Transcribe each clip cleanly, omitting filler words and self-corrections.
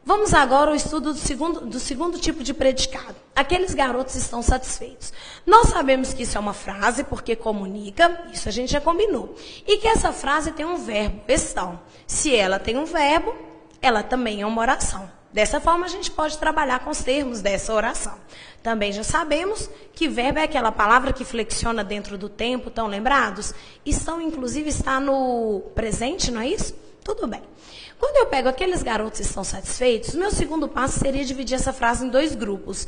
Vamos agora ao estudo do segundo tipo de predicado. Aqueles garotos estão satisfeitos. Nós sabemos que isso é uma frase porque comunica, isso a gente já combinou. E que essa frase tem um verbo, estão. Se ela tem um verbo, ela também é uma oração. Dessa forma, a gente pode trabalhar com os termos dessa oração. Também já sabemos que verbo é aquela palavra que flexiona dentro do tempo, estão lembrados? Estão, inclusive, está no presente, não é isso? Tudo bem. Quando eu pego aqueles garotos que estão satisfeitos, meu segundo passo seria dividir essa frase em 2 grupos.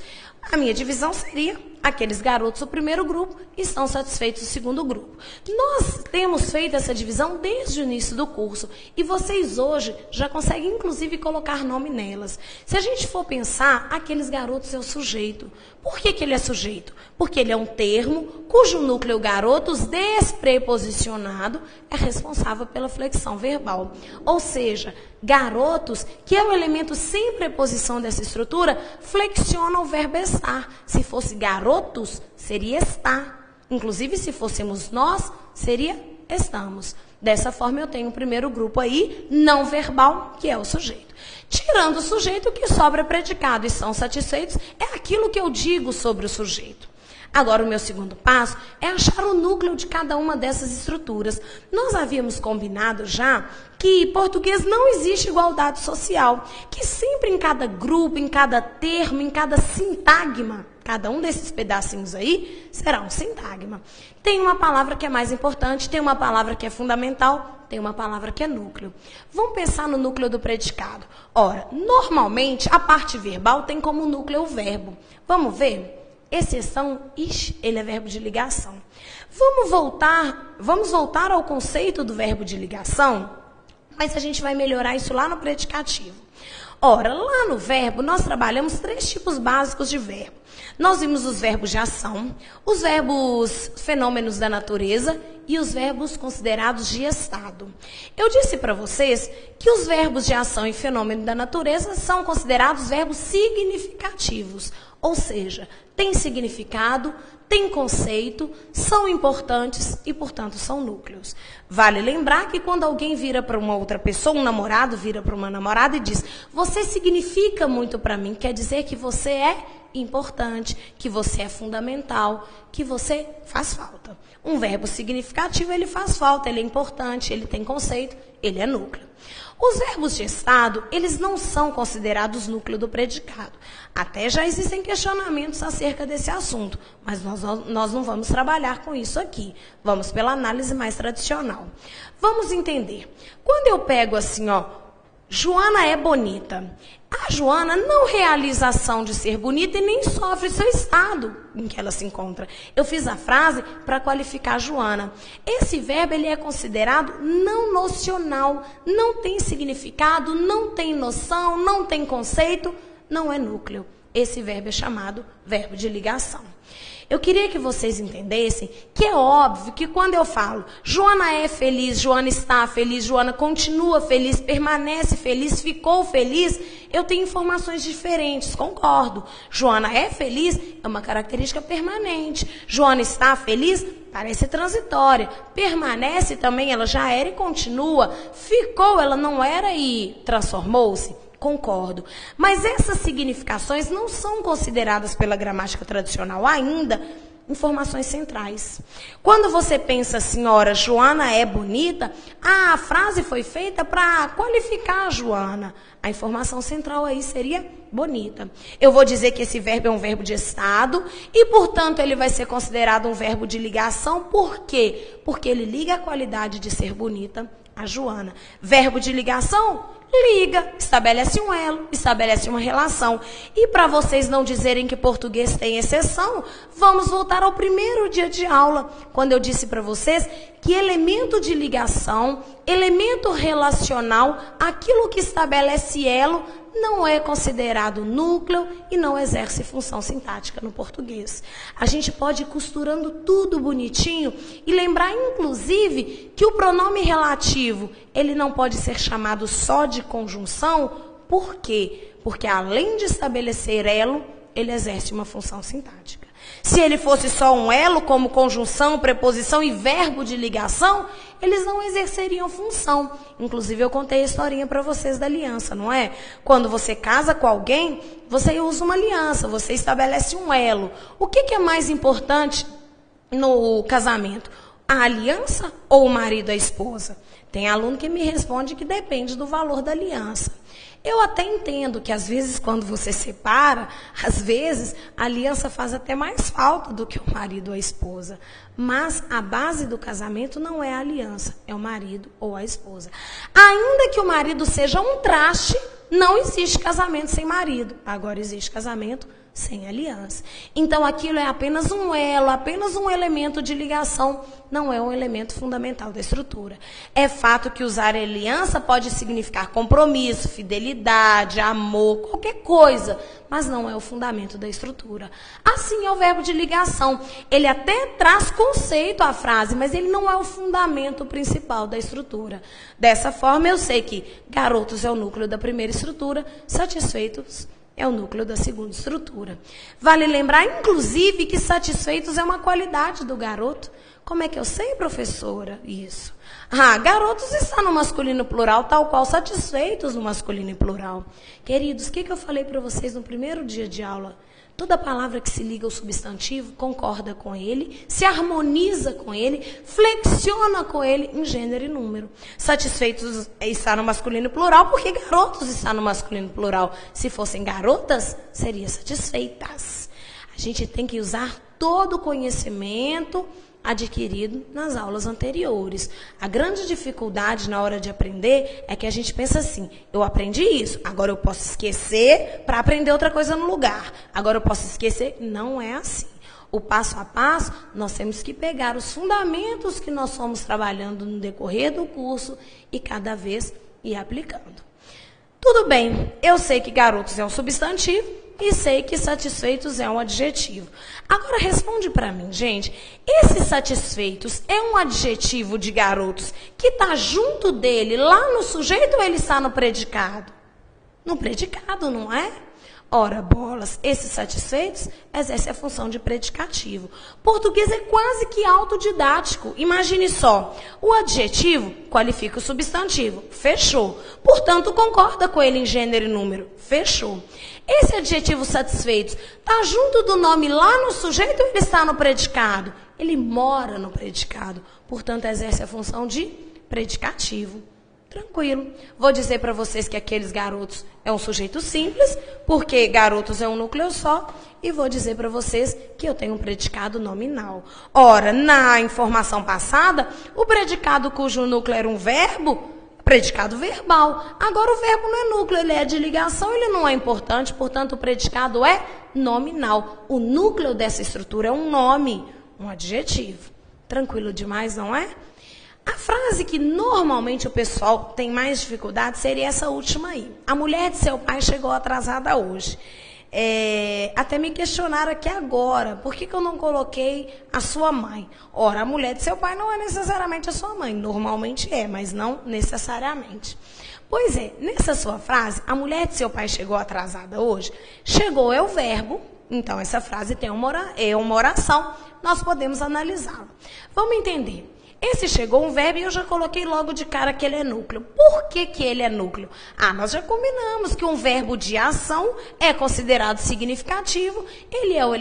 A minha divisão seria aqueles garotos do primeiro grupo estão satisfeitos do segundo grupo. Nós temos feito essa divisão desde o início do curso e vocês hoje já conseguem inclusive colocar nome nelas. Se a gente for pensar, aqueles garotos é o sujeito. Por que ele é sujeito? Porque ele é um termo cujo núcleo garotos despreposicionado é responsável pela flexão verbal. Ou seja, garotos, que é o elemento sem preposição dessa estrutura, flexiona o verbo estar. Se fosse garotos, seria estar. Inclusive, se fôssemos nós, seria estamos. Dessa forma, eu tenho o primeiro grupo aí, não verbal, que é o sujeito. Tirando o sujeito, o que sobra é predicado e são satisfeitos, é aquilo que eu digo sobre o sujeito. Agora, o meu segundo passo é achar o núcleo de cada uma dessas estruturas. Nós havíamos combinado já que em português não existe igualdade social, que sempre em cada grupo, em cada termo, em cada sintagma, cada um desses pedacinhos aí será um sintagma. Tem uma palavra que é mais importante, tem uma palavra que é fundamental, tem uma palavra que é núcleo. Vamos pensar no núcleo do predicado. Ora, normalmente a parte verbal tem como núcleo o verbo. Vamos ver? Exceção, ele é verbo de ligação. Vamos voltar ao conceito do verbo de ligação, mas a gente vai melhorar isso lá no predicativo. Ora, lá no verbo, nós trabalhamos 3 tipos básicos de verbo. Nós vimos os verbos de ação, os verbos fenômenos da natureza e os verbos considerados de estado. Eu disse para vocês que os verbos de ação e fenômeno da natureza são considerados verbos significativos, ou seja, têm significado, têm conceito, são importantes e, portanto, são núcleos. Vale lembrar que quando alguém vira para uma outra pessoa, um namorado vira para uma namorada e diz: você significa muito para mim, quer dizer que você é importante, que você é fundamental, que você faz falta. Um verbo significativo, ele faz falta, ele é importante, ele tem conceito, ele é núcleo. Os verbos de estado, eles não são considerados núcleo do predicado. Até já existem questionamentos acerca desse assunto, mas nós não vamos trabalhar com isso aqui. Vamos pela análise mais tradicional. Vamos entender. Quando eu pego assim, ó, Joana é bonita. A Joana não realiza a ação de ser bonita e nem sofre seu estado em que ela se encontra. Eu fiz a frase para qualificar a Joana. Esse verbo ele é considerado não nocional, não tem significado, não tem noção, não tem conceito, não é núcleo. Esse verbo é chamado verbo de ligação. Eu queria que vocês entendessem que é óbvio que quando eu falo Joana é feliz, Joana está feliz, Joana continua feliz, permanece feliz, ficou feliz, eu tenho informações diferentes, concordo. Joana é feliz é uma característica permanente. Joana está feliz parece transitória. Permanece também, ela já era e continua. Ficou, ela não era e transformou-se. Concordo. Mas essas significações não são consideradas pela gramática tradicional ainda informações centrais. Quando você pensa assim, ora, Joana é bonita, a frase foi feita para qualificar a Joana. A informação central aí seria bonita. Eu vou dizer que esse verbo é um verbo de estado e, portanto, ele vai ser considerado um verbo de ligação. Por quê? Porque ele liga a qualidade de ser bonita a Joana. Verbo de ligação? Liga, estabelece um elo, estabelece uma relação. E para vocês não dizerem que português tem exceção, vamos voltar ao primeiro dia de aula, quando eu disse para vocês que elemento de ligação, elemento relacional, aquilo que estabelece elo, não é considerado núcleo e não exerce função sintática no português. A gente pode ir costurando tudo bonitinho e lembrar, inclusive, que o pronome relativo, ele não pode ser chamado só de conjunção. Por quê? Porque além de estabelecer elo, ele exerce uma função sintática. Se ele fosse só um elo, como conjunção, preposição e verbo de ligação, eles não exerceriam função. Inclusive, eu contei a historinha para vocês da aliança, não é? Quando você casa com alguém, você usa uma aliança, você estabelece um elo. O que é mais importante no casamento? A aliança ou o marido, a esposa? Tem aluno que me responde que depende do valor da aliança. Eu até entendo que, às vezes, quando você separa, às vezes, a aliança faz até mais falta do que o marido ou a esposa. Mas a base do casamento não é a aliança, é o marido ou a esposa. Ainda que o marido seja um traste, não existe casamento sem marido. Agora existe casamento sem aliança. Então, aquilo é apenas um elo, apenas um elemento de ligação, não é um elemento fundamental da estrutura. É fato que usar aliança pode significar compromisso, fidelidade, amor, qualquer coisa, mas não é o fundamento da estrutura. Assim é o verbo de ligação. Ele até traz conceito à frase, mas ele não é o fundamento principal da estrutura. Dessa forma, eu sei que garotos é o núcleo da primeira estrutura, satisfeitos é o núcleo da segunda estrutura. Vale lembrar, inclusive, que satisfeitos é uma qualidade do garoto. Como é que eu sei, professora? Isso. Garotos está no masculino plural, tal qual satisfeitos no masculino plural. Queridos, o que eu falei para vocês no primeiro dia de aula? Toda palavra que se liga ao substantivo concorda com ele, se harmoniza com ele, flexiona com ele em gênero e número. Satisfeitos está no masculino plural, porque garotos está no masculino plural. Se fossem garotas, seria satisfeitas. A gente tem que usar todo o conhecimento adquirido nas aulas anteriores. A grande dificuldade na hora de aprender é que a gente pensa assim, eu aprendi isso, agora eu posso esquecer para aprender outra coisa no lugar. Agora eu posso esquecer. Não é assim. O passo a passo, nós temos que pegar os fundamentos que nós fomos trabalhando no decorrer do curso e cada vez ir aplicando. Tudo bem, eu sei que garotos é um substantivo e sei que satisfeitos é um adjetivo. Agora responde para mim, gente, esses satisfeitos é um adjetivo de garotos que está junto dele lá no sujeito ou ele está no predicado? No predicado, não é? Ora, bolas, esses satisfeitos exercem a função de predicativo. Português é quase que autodidático. Imagine só, o adjetivo qualifica o substantivo, fechou. Portanto, concorda com ele em gênero e número, fechou. Esse adjetivo satisfeitos está junto do nome lá no sujeito ou ele está no predicado? Ele mora no predicado, portanto, exerce a função de predicativo. Tranquilo. Vou dizer para vocês que aqueles garotos é um sujeito simples, porque garotos é um núcleo só, e vou dizer para vocês que eu tenho um predicado nominal. Ora, na informação passada, o predicado cujo núcleo era um verbo, predicado verbal. Agora o verbo não é núcleo, ele é de ligação, ele não é importante, portanto o predicado é nominal. O núcleo dessa estrutura é um nome, um adjetivo. Tranquilo demais, não é? A frase que normalmente o pessoal tem mais dificuldade seria essa última aí. A mulher de seu pai chegou atrasada hoje. Até me questionaram aqui agora, por que eu não coloquei a sua mãe? Ora, a mulher de seu pai não é necessariamente a sua mãe, normalmente é, mas não necessariamente. Pois é, nessa sua frase, a mulher de seu pai chegou atrasada hoje, chegou é o verbo, então essa frase tem uma oração, nós podemos analisá-la. Vamos entender. Esse chegou um verbo e eu já coloquei logo de cara que ele é núcleo. Por que ele é núcleo? Nós já combinamos que um verbo de ação é considerado significativo, ele é um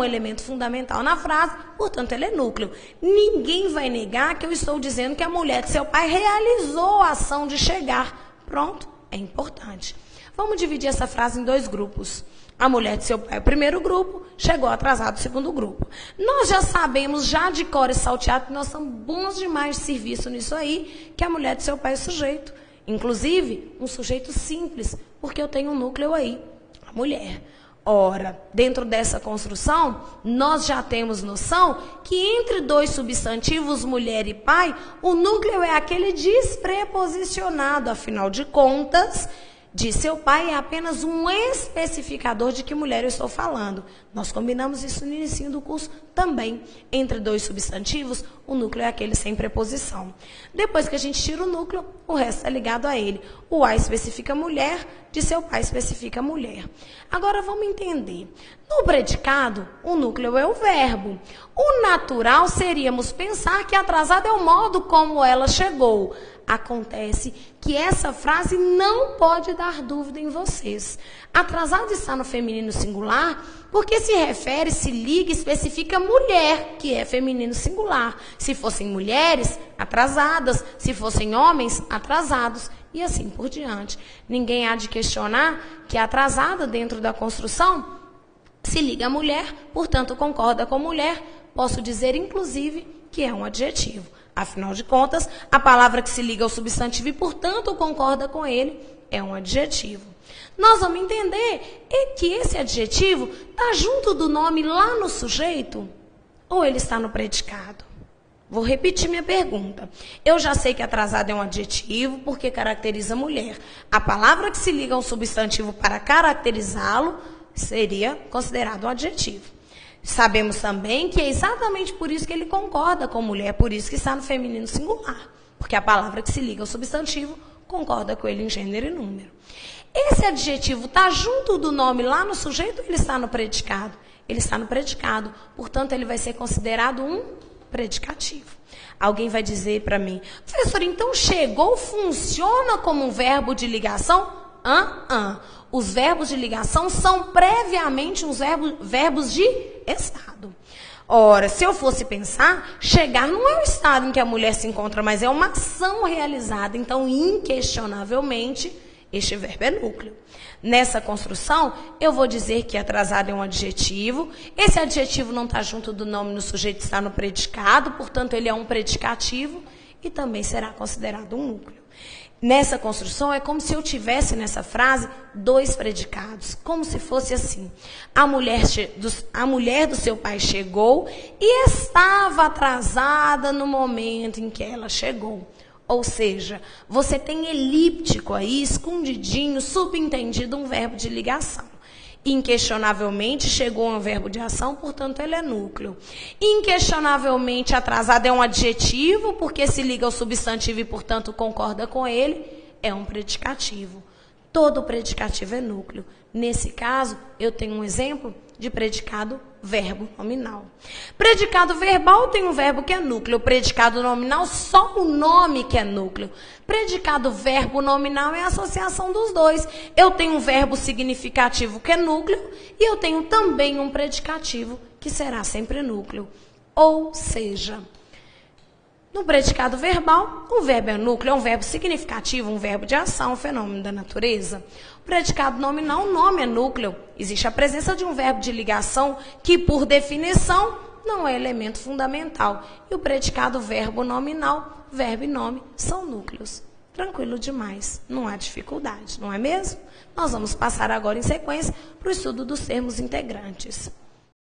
elemento fundamental na frase, portanto ele é núcleo. Ninguém vai negar que eu estou dizendo que a mulher de seu pai realizou a ação de chegar. Pronto, é importante. Vamos dividir essa frase em dois grupos. A mulher de seu pai, o primeiro grupo, chegou atrasado, o segundo grupo. Nós já sabemos, já de cor e salteado, que nós somos bons demais de serviço nisso aí, que a mulher de seu pai é sujeito. Inclusive, um sujeito simples, porque eu tenho um núcleo aí, a mulher. Ora, dentro dessa construção, nós já temos noção que entre dois substantivos, mulher e pai, o núcleo é aquele despreposicionado, afinal de contas, de seu pai é apenas um especificador de que mulher eu estou falando. Nós combinamos isso no início do curso também. Entre dois substantivos, o núcleo é aquele sem preposição. Depois que a gente tira o núcleo, o resto é ligado a ele. O a especifica mulher, de seu pai especifica mulher. Agora vamos entender. No predicado, o núcleo é o verbo. O natural seríamos pensar que atrasado é o modo como ela chegou. Acontece que essa frase não pode dar dúvida em vocês. Atrasado está no feminino singular porque se refere, se liga, especifica mulher, que é feminino singular. Se fossem mulheres, atrasadas. Se fossem homens, atrasados. E assim por diante. Ninguém há de questionar que atrasada dentro da construção se liga a mulher, portanto concorda com mulher. Posso dizer, inclusive, que é um adjetivo. Afinal de contas, a palavra que se liga ao substantivo e, portanto, concorda com ele, é um adjetivo. Nós vamos entender que esse adjetivo está junto do nome lá no sujeito ou ele está no predicado? Vou repetir minha pergunta. Eu já sei que atrasado é um adjetivo porque caracteriza mulher. A palavra que se liga ao substantivo para caracterizá-lo seria considerado um adjetivo. Sabemos também que é exatamente por isso que ele concorda com mulher, por isso que está no feminino singular. Porque a palavra que se liga ao substantivo concorda com ele em gênero e número. Esse adjetivo está junto do nome lá no sujeito ou ele está no predicado? Ele está no predicado, portanto ele vai ser considerado um predicativo. Alguém vai dizer para mim, professor, então chegou funciona como um verbo de ligação? Os verbos de ligação são previamente os verbos de estado. Ora, se eu fosse pensar, chegar não é o estado em que a mulher se encontra, mas é uma ação realizada. Então, inquestionavelmente, este verbo é núcleo. Nessa construção, eu vou dizer que atrasado é um adjetivo. Esse adjetivo não está junto do nome no sujeito, está no predicado, portanto, ele é um predicativo e também será considerado um núcleo. Nessa construção, é como se eu tivesse nessa frase dois predicados, como se fosse assim. A mulher do seu pai chegou e estava atrasada no momento em que ela chegou. Ou seja, você tem elíptico aí, escondidinho, subentendido um verbo de ligação. Inquestionavelmente chegou a um verbo de ação, portanto ele é núcleo. Inquestionavelmente atrasado é um adjetivo, porque se liga ao substantivo e, portanto, concorda com ele, é um predicativo. Todo predicativo é núcleo. Nesse caso, eu tenho um exemplo de predicado verbo nominal. Predicado verbal tem um verbo que é núcleo. Predicado nominal, só o nome que é núcleo. Predicado verbo nominal é a associação dos dois. Eu tenho um verbo significativo que é núcleo e eu tenho também um predicativo que será sempre núcleo. Ou seja, no predicado verbal, o verbo é núcleo, é um verbo significativo, um verbo de ação, um fenômeno da natureza. O predicado nominal, o nome é núcleo. Existe a presença de um verbo de ligação que, por definição, não é elemento fundamental. E o predicado verbo nominal, verbo e nome, são núcleos. Tranquilo demais, não há dificuldade, não é mesmo? Nós vamos passar agora em sequência para o estudo dos termos integrantes.